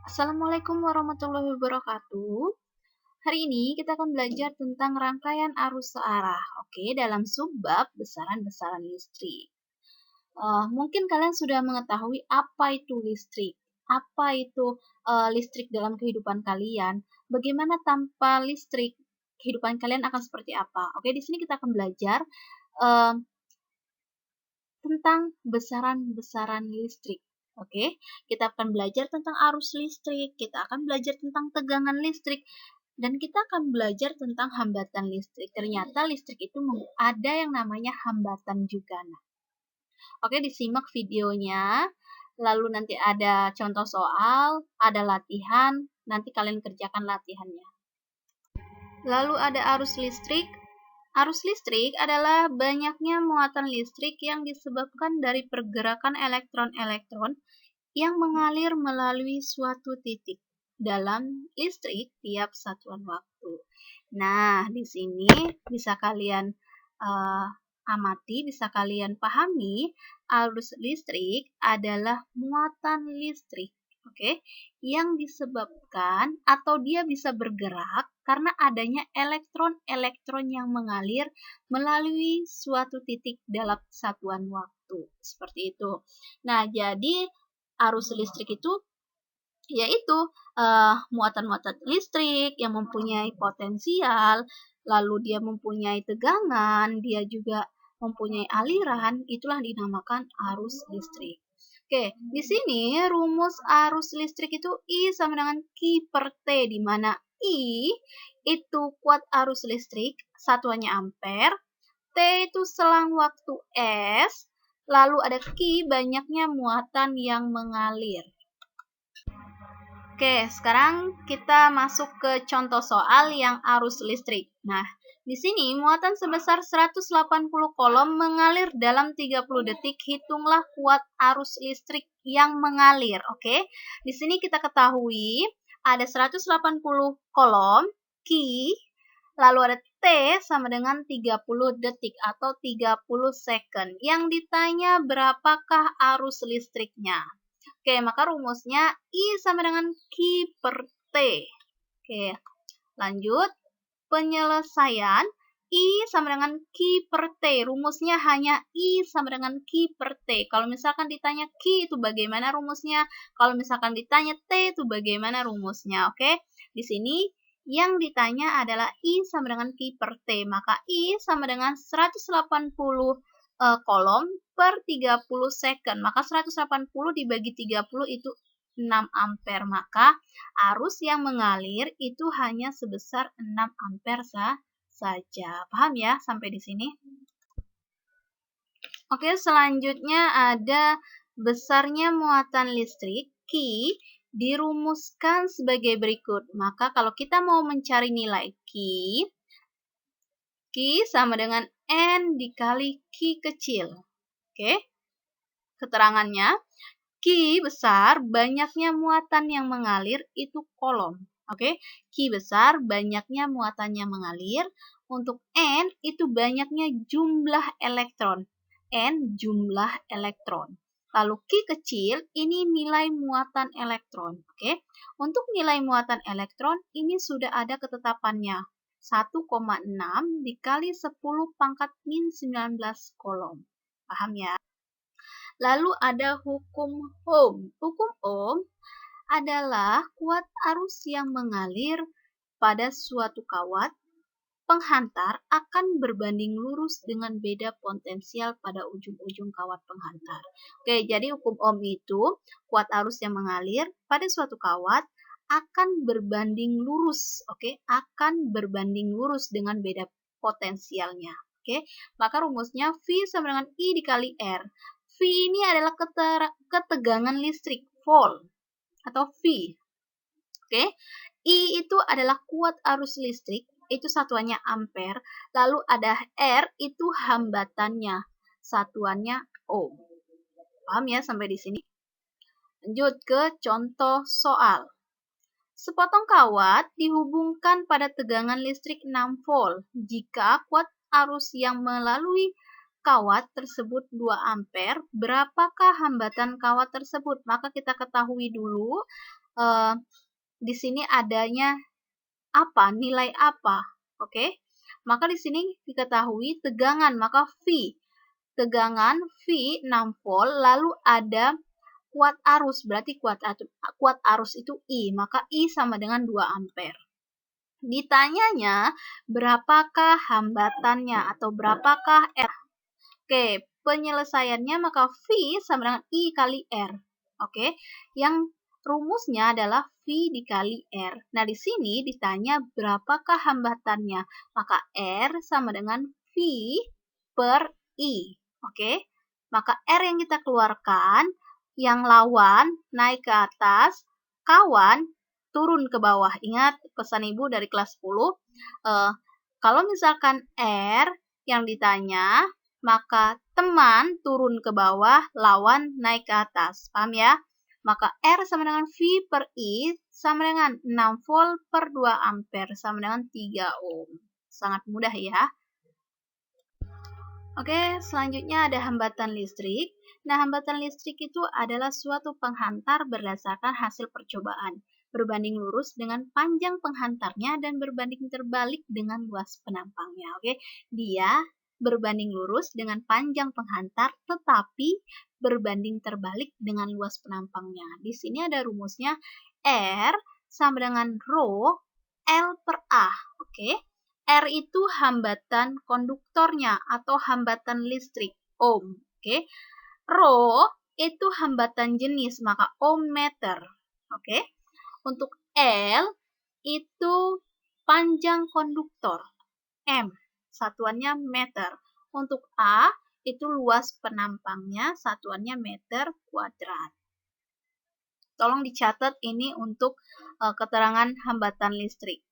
Assalamualaikum warahmatullahi wabarakatuh. Hari ini kita akan belajar tentang rangkaian arus searah. Oke, dalam subbab besaran-besaran listrik. Mungkin kalian sudah mengetahui apa itu listrik, apa itu listrik dalam kehidupan kalian, bagaimana tanpa listrik kehidupan kalian akan seperti apa. Oke, di sini kita akan belajar eh, tentang besaran-besaran listrik. Oke, kita akan belajar tentang arus listrik, kita akan belajar tentang tegangan listrik, dan kita akan belajar tentang hambatan listrik. Ternyata listrik itu ada yang namanya hambatan juga. Nah, oke, disimak videonya, lalu nanti ada contoh soal, ada latihan, nanti kalian kerjakan latihannya. Lalu ada arus listrik. Arus listrik adalah banyaknya muatan listrik yang disebabkan dari pergerakan elektron-elektron yang mengalir melalui suatu titik dalam listrik tiap satuan waktu. Nah, di sini bisa kalian amati, bisa kalian pahami, arus listrik adalah muatan listrik, oke, yang disebabkan atau dia bisa bergerak karena adanya elektron-elektron yang mengalir melalui suatu titik dalam satuan waktu. Seperti itu. Nah, jadi arus listrik itu yaitu muatan-muatan listrik yang mempunyai potensial, lalu dia mempunyai tegangan, dia juga mempunyai aliran, itulah dinamakan arus listrik. Oke, di sini rumus arus listrik itu I sama dengan Q per T, di mana I itu kuat arus listrik, satuannya ampere, T itu selang waktu S, lalu ada Q banyaknya muatan yang mengalir. Oke, sekarang kita masuk ke contoh soal yang arus listrik. Nah, di sini muatan sebesar 180 kolom mengalir dalam 30 detik. Hitunglah kuat arus listrik yang mengalir. Oke, di sini kita ketahui ada 180 kolom, Q, lalu ada T sama dengan 30 detik atau 30 second. Yang ditanya berapakah arus listriknya? Oke, maka rumusnya I sama dengan Q per T. Oke, lanjut. Penyelesaian I sama dengan Q per T. Rumusnya hanya I sama dengan Q per T. Kalau misalkan ditanya Q itu bagaimana rumusnya? Kalau misalkan ditanya T itu bagaimana rumusnya? Oke, di sini yang ditanya adalah I sama dengan Q per T. Maka I sama dengan 180 kolom per 30 second. Maka 180 dibagi 30 itu 6 ampere. Maka arus yang mengalir itu hanya sebesar 6 ampere saja. Paham ya sampai di sini? Oke, selanjutnya ada besarnya muatan listrik Q dirumuskan sebagai berikut. Maka kalau kita mau mencari nilai Q sama dengan N dikali Q kecil. Oke, keterangannya, Q besar, banyaknya muatan yang mengalir, itu kolom. Oke, Q besar, banyaknya muatan yang mengalir. Untuk N, itu banyaknya jumlah elektron. N, jumlah elektron. Lalu Q kecil, ini nilai muatan elektron. Oke, untuk nilai muatan elektron, ini sudah ada ketetapannya. 1,6 dikali 10 pangkat min 19 kolom. Paham ya? Lalu ada hukum Ohm. Hukum Ohm adalah kuat arus yang mengalir pada suatu kawat penghantar akan berbanding lurus dengan beda potensial pada ujung-ujung kawat penghantar. Oke, jadi hukum Ohm itu kuat arus yang mengalir pada suatu kawat akan berbanding lurus, oke, akan berbanding lurus dengan beda potensialnya. Oke, maka rumusnya V sama dengan I dikali R. V ini adalah ketegangan listrik, volt atau V. Oke, I itu adalah kuat arus listrik, itu satuannya ampere, lalu ada R itu hambatannya, satuannya ohm. Paham ya sampai di sini? Lanjut ke contoh soal. Sepotong kawat dihubungkan pada tegangan listrik 6 volt. Jika kuat arus yang melalui kawat tersebut 2 ampere, berapakah hambatan kawat tersebut? Maka kita ketahui dulu eh, di sini adanya apa, nilai apa. Oke. Maka di sini diketahui tegangan, maka V. Tegangan V 6 volt, lalu ada kuat arus, berarti kuat arus itu I, maka I sama dengan 2 ampere. Ditanyanya berapakah hambatannya atau berapakah R. Oke, penyelesaiannya maka V sama dengan I kali R. Oke, yang rumusnya adalah V dikali R. Nah, di sini ditanya berapakah hambatannya, maka R sama dengan V per I. Oke, maka R yang kita keluarkan, yang lawan naik ke atas, kawan turun ke bawah. Ingat pesan Ibu dari kelas 10, kalau misalkan R yang ditanya, maka teman turun ke bawah, lawan naik ke atas. Paham ya? Maka R sama dengan V per I sama dengan 6 volt per 2 ampere sama dengan 3 ohm. Sangat mudah ya. Oke, selanjutnya ada hambatan listrik. Nah, hambatan listrik itu adalah suatu penghantar berdasarkan hasil percobaan, berbanding lurus dengan panjang penghantarnya dan berbanding terbalik dengan luas penampangnya. Oke, dia berbanding lurus dengan panjang penghantar, tetapi berbanding terbalik dengan luas penampangnya. Di sini ada rumusnya R sama dengan Rho L per A. Oke. R itu hambatan konduktornya atau hambatan listrik, ohm. Oke. Rho itu hambatan jenis, maka ohm meter. Oke. Untuk L itu panjang konduktor, M, satuannya meter. Untuk A itu luas penampangnya, satuannya meter kuadrat. Tolong dicatat ini untuk keterangan hambatan listrik.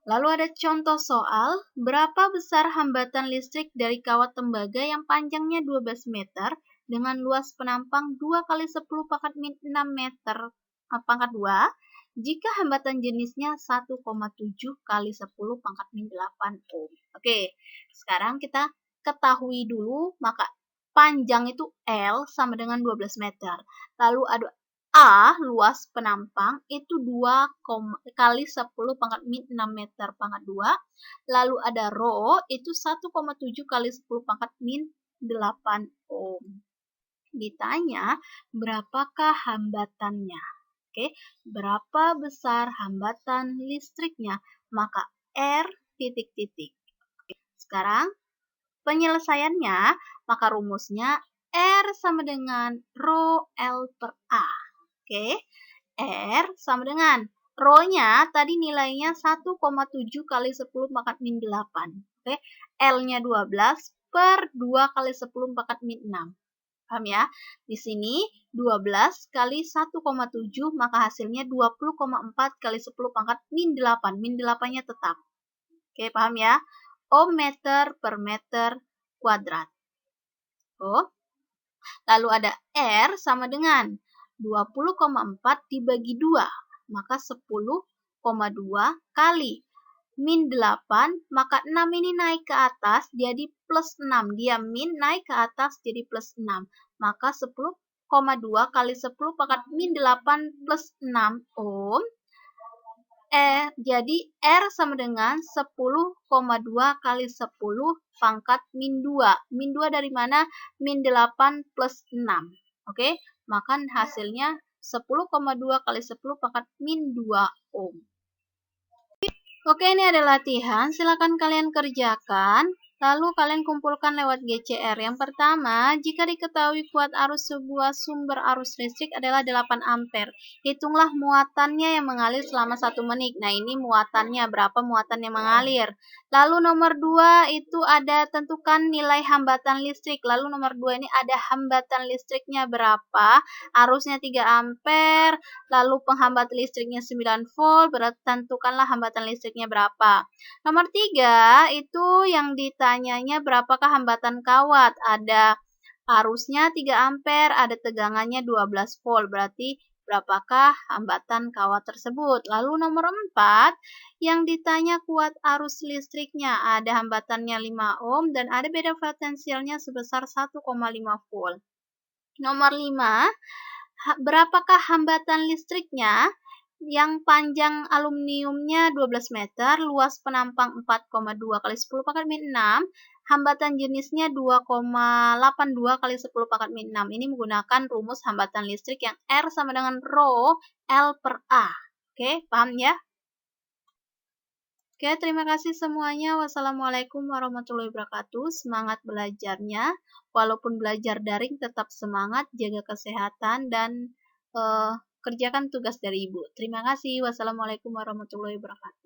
Lalu ada contoh soal, berapa besar hambatan listrik dari kawat tembaga yang panjangnya 12 meter dengan luas penampang 2 kali 10 pangkat min 6 meter pangkat 2 jika hambatan jenisnya 1,7 kali 10 pangkat min 8 ohm. Oke, sekarang kita ketahui dulu, maka panjang itu L sama dengan 12 meter. Lalu ada A, luas penampang, itu 2 kali 10 pangkat min 6 meter pangkat 2. Lalu ada Rho, itu 1,7 kali 10 pangkat min 8 ohm. Ditanya, berapakah hambatannya? Oke, berapa besar hambatan listriknya? Maka R titik-titik. Sekarang, penyelesaiannya, maka rumusnya R sama dengan Rho L per A. Oke, R sama dengan Rho-nya tadi nilainya 1,7 kali 10 pangkat min 8. Oke, L-nya 12 per 2 kali 10 pangkat min 6. Paham ya? Di sini 12 kali 1,7 maka hasilnya 20,4 kali 10 pangkat min 8. Min 8-nya tetap. Oke, paham ya? Ohm meter per meter kuadrat. Oh. Lalu ada R sama dengan 20,4 dibagi 2, maka 10,2 kali min 8, maka 6 ini naik ke atas jadi plus 6. Dia min naik ke atas jadi plus 6. Maka 10,2 kali 10 pangkat min 8 plus 6 ohm. Jadi R sama dengan 10,2 kali 10 pangkat min 2. Min 2 dari mana? Min 8 plus 6. Oke, maka hasilnya 10,2 kali 10 pangkat min 2 ohm. Oke, ini ada latihan. Silakan kalian kerjakan. Lalu kalian kumpulkan lewat GCR. Yang pertama, jika diketahui kuat arus sebuah sumber arus listrik adalah 8 ampere, hitunglah muatannya yang mengalir selama 1 menit. Nah, ini muatannya, berapa muatan yang mengalir. Lalu nomor 2 itu ada tentukan nilai hambatan listrik. Lalu nomor 2 ini ada hambatan listriknya berapa, arusnya 3 ampere, lalu penghambat listriknya 9 volt, berarti tentukanlah hambatan listriknya berapa. Nomor 3 itu yang ditanyanya berapakah hambatan kawat. Ada arusnya 3 ampere, ada tegangannya 12 volt, berarti berapakah hambatan kawat tersebut. Lalu nomor 4 yang ditanya kuat arus listriknya, ada hambatannya 5 ohm dan ada beda potensialnya sebesar 1,5 volt. Nomor 5 Berapakah hambatan listriknya? Yang panjang aluminiumnya 12 meter, luas penampang 4,2 kali 10 pangkat min 6, hambatan jenisnya 2,82 kali 10 pangkat min 6. Ini menggunakan rumus hambatan listrik yang R sama dengan Rho L per A. Oke, paham ya? Oke, terima kasih semuanya. Wassalamualaikum warahmatullahi wabarakatuh. Semangat belajarnya. Walaupun belajar daring, tetap semangat, jaga kesehatan, dan kerjakan tugas dari Ibu. Terima kasih. Wassalamualaikum warahmatullahi wabarakatuh.